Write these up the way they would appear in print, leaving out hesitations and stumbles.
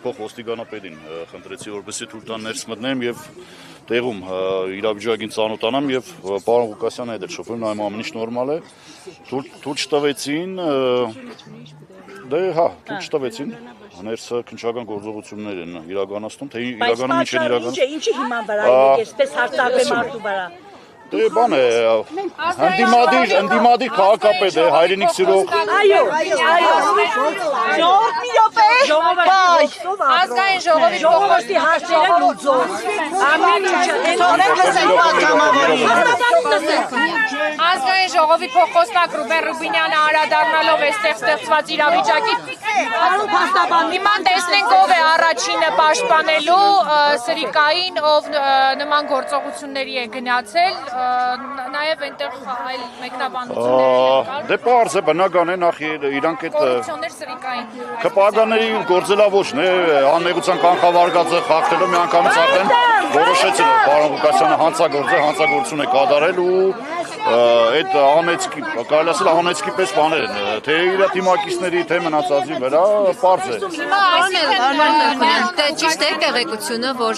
փոխոստիկանապետին խնդրեցի, որպեսզի թույլ տան ներս մտնեմ եւ տեղում իրավիճակին ծանոթանամ եւ պարոն Ղուկասյանը հետ շփվում, նայում ամեն ինչ նորմալ է։ Թույլ չտվեցին, դե հա, թույլ չտվեցին։ Ներսը քննչական գործողություններ են իրականացնում, թե իրականում ինչ են իրականացնում։ Ինչի հիման վրա է, այսպես հարցակվեմ մարդու վրա։ Դե բան է, ընդդիմադիր քաղաքապետ է, հայրենիք սիրող։ Այո, ազգային ժողովի ժողովրդի հարցերը լուծող։ Ամեն ինչը ազգային ժողովի փոխոսնակ Ռուբեն Ռուբինյանը անդրադառնալով այստեղ ստեղծված իրավիճակի հիմա տեսնենք ով է առաջինը պաշտպանելու Սրիկային, ով նման գործողությունների է գնացել, նաև այնտեղ այլ մեկնաբանություններ դե պարզ է, բնական է, նախ իրանք այդ ԿՊԱ-ների գործելավոճն է, անմեղության կանխավարկածը խախտելով միանգամից արդեն որոշեցին պարոն Ղուկասյանը հանցագործություն է կատարել ու այդ անեծքի, կարելի ասել անեծքի պես բաներ են, թե իր թիմակիցների, թե մնացածի վրա պարզ է։ Ճիշտ է տեղեկությունը, որ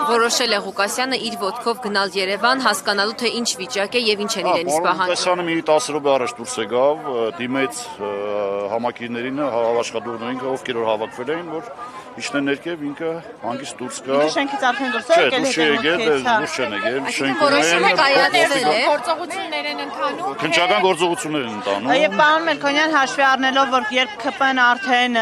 որոշել է Ղուկասյանը իր ոտքով գնալ Երևան, հասկանալու թե ինչ վիճակ է եւ ինչ են իրենից պահանջում։ Ղուկասյանը մի 10 րոպե առաջ դուրս եկավ, դիմեց համակիրներին, աշխատողներին, ովքեր որ հավաքվել էին, որ իջնեն ներքև, ինքը հանգիստ դուրս գա։ Շենքից արդեն դուրս եկել, դուրս չեն եկել, որոշումը կայացել է։ Գործողություններ են ընթանում։ Քննչական գործողություններ են ընթանում։ Եվ պարոն Մելքոնյան, հաշվի առնելով, որ երբ ԿՊ-ն արդեն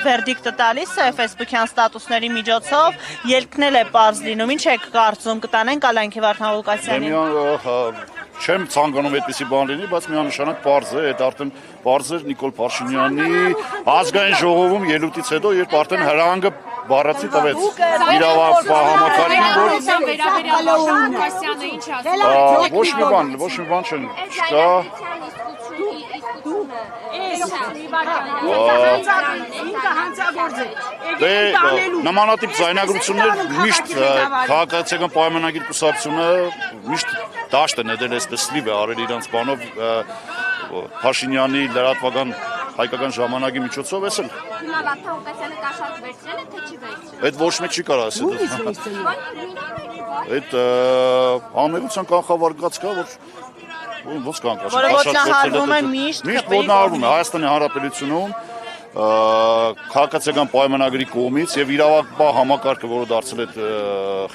վերդիկտը տալիս է ֆեյսբուքյան ստատուսների միջոցով, ելքնել է պարզ լինում, ինչ եք կարծում, կտանեն կալանքի Վարդան Ղուկասյանին։ Չեմ ցանկանում այդպիսի բան լինի, բայց միանշանակ պարզ է, այդ արդեն պարզ էր Նիկոլ Փաշինյանի ազգային ժողովում ելույթից հետո, երբ արդեն հրահանգը բառացի տվեց իրավապահամակարգին, որ ոչ մի բան չկա։ Դե նմանատիպ ձայնագրություններ միշտ քաղաքացիական պայմանագիր կուսակցությունը միշտ դաշտ է ներել, այսպես լիվ է արել իրանց բանով Փաշինյանի լրատվական հայկական ժամանակի միջոցով էսել։ Այդ ոչ մեկ չի կարող ասել։ Այդ անմեղության կանխավարկած կա, որ ոնց կանք ասել, որը ոտնահարվում է միշտ ոտնահարվում է Հայաստանի Հանրապետությունում քաղաքացիական պայմանագրի կողմից եւ իրավապահ համակարգը, որը դարձել է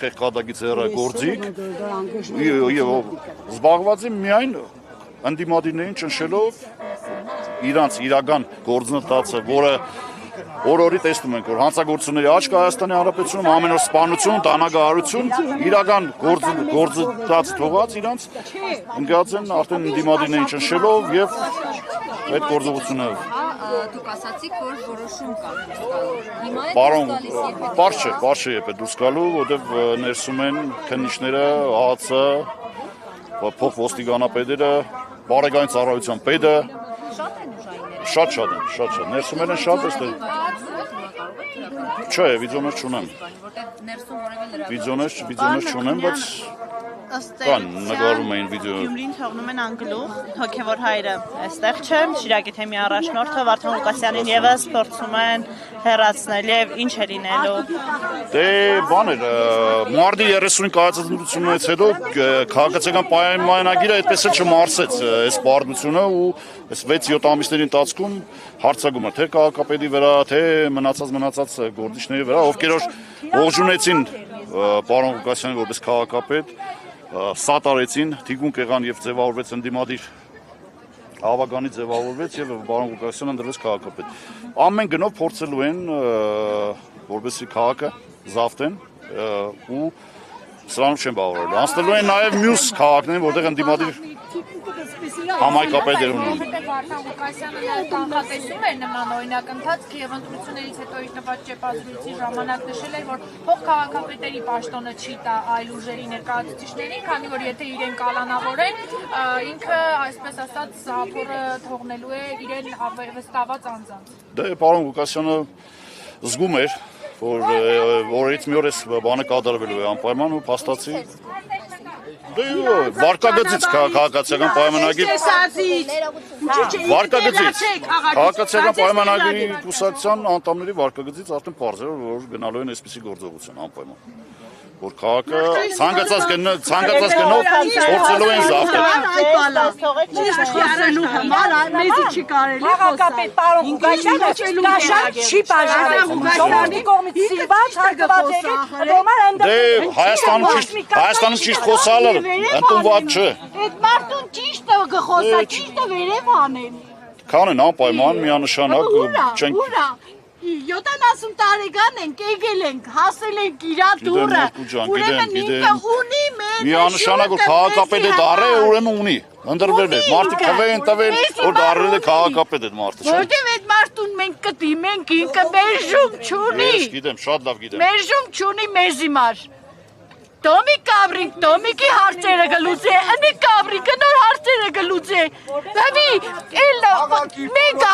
խեղճադագից հեռագործիկ, զբաղված է միայն ընդդիմադիրներին ճնշելով իրանց իրական գործընթացը, որը օր-օրի տեսնում ենք, որ հանցագործությունների աճք Հայաստանի Հանրապետությունում ամեն օր սպանություն, տանագահարություն, իրական գործընթաց թողած իրանց ընկած են արդեն ընդդիմադիրներին ճնշելով եւ այդ գործողությունները։ Դուք ասացիք, որ որոշում կա։ Պարոն, պարզ չէ երբ է դուրս գալու, որտեղ ներսում են քննիչները, ԱԱՑ-ը, փոխոստիկանապետերը, բարեկային ծառայության պետը։ Շատ են, ներսում են շատ էստեղ։ Չէ, վիդեոներ չունեմ։ Վիդեոներ չունեմ, բայց կան նկարում էին վիդեոներ։ Գյումրին թողնում են անգլուխ, հոգևոր հայրը այստեղ չէ, Շիրակի թեմի առաջնորդը Վարդան Ղուկասյանին եւս փորձում են հեռացնել եւ ինչ է լինելու։ Դե բան էր, մարտի 30-ին կայացած ընդդիմությունից հետո քաղաքացիական պայմանագիրը այդպես էլ չմարսեց այս բարդությունը ու այս 6-7 ամիսների ընթացքում հարցակում էր թե քաղաքապետի վրա, թե մնացած գործիչների վրա, ովքեր որ ողջունեցին պարոն Ղուկասյանին որպես քաղաքապետ, սատարեցին, թիկունք եղան եւ ձևավորվեց ընդդիմադիր հավականի ձևավորվեց եւ պարոն Ղուկասյանը ընտրվեց քաղաքապետ։ Ամեն գնով փորձելու են որպեսզի քաղաքը զավթեն ու սրանով չեն բավարարելու։ Անցնելու են նաեւ մյուս քաղաքներին, որտեղ ընդդիմադիր համայնքապետեր ունեն։ Վարդան Ղուկասյանը կանխատեսում էր նման օրինակ ընթացք եւ ընտրություններից հետո իր նպատ ճեպազրույցի ժամանակ նշել էր, որ փոխքաղաքապետերի պաշտոնը չի տա այլ ուժերի ներկայացուցիչներին, քանի որ եթե իրեն կալանավորեն, ինքը այսպես ասած զափորը թողնելու է իրեն վստահված անձանց։ Դե պարոն Ղուկասյանը զգում էր, որ օրից մի օր էս բանը կատարվելու է անպայման ու փաստացի Դե վարկագծից քաղաքացիական պայմանագիր վարկագծից քաղաքացիական պայմանագրի կուսակցության անդամների վարկագծից արդեն պարզ է որ գնալու են այսպիսի գործողություն անպայման որ քաղաքը ցանկացած գնով փորձելու են զավթել Խոսելու համար մեզի չի կարելի հաղակապետ պարոն Ղուկասյանը դա շատ չի բաժանել ժողովրդի կողմից սիրված հարգված եղեք նորմալ Դե Հայաստանում ճիշտ խոսալը ընդունված չէ Այդ մարդուն ճիշտը գխոսա, ճիշտը վերև անեն։ Քանեն անպայման միանշանակ չենք 70 տարեկան ենք, եկել ենք, հասել ենք իրա դուրը։ Ուրեմն ինքը ունի մեր միանշանակ որ քաղաքապետը դառը ուրեմն ունի ընդրվել է մարդիկ քվեն տվել որ դառել է քաղաքապետ այդ մարդը Որտեւ այդ մարդուն մենք կտիմ ենք, ինքը մերժում չունի։ Ես գիտեմ, շատ լավ գիտեմ Մերժում չունի մեզ հիմար։ Տոմի Կավրիկ, Տոմիկի հարցերը գլուծե, ընի Կավրիկը նոր հարցերը գլուծե։ Բավի, մենք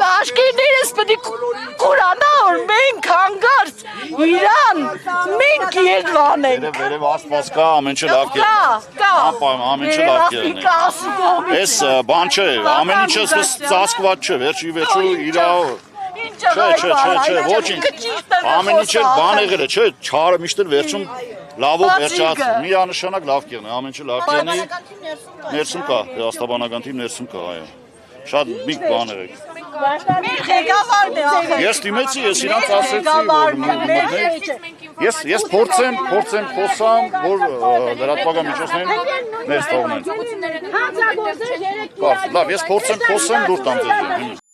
աշկերներս պտի կուրանա, որ մենք հանգարց իրան, մենք եդվան ենք։ Վերև ասպաս կա, ամեն չէ լավ կերն ամեն չէ լավ կերն Ես բան չէ, ամեն ինչը ծածկված չէ, վերջի վերջու իրա Չէ, ոչինչ ամեն ինչ բան եղել է, չէ, չարը միշտ վերջում լավով վերջացնում, միանշանակ լավ կերն ամեն ինչը լավ կերնի ներսում կա, աստաբանական թիմ ներսում կա, այո Շատ միք բան եղեք Մեր ղեկավարն է ախր։ Ես դիմեցի, ես իրանց ասեցի, որ ես փորձեմ խոսամ, որ լրատվական միջոցներին ներս թողնեն Լավ, ես փորձեմ խոսեմ, դուր տամ ձեզ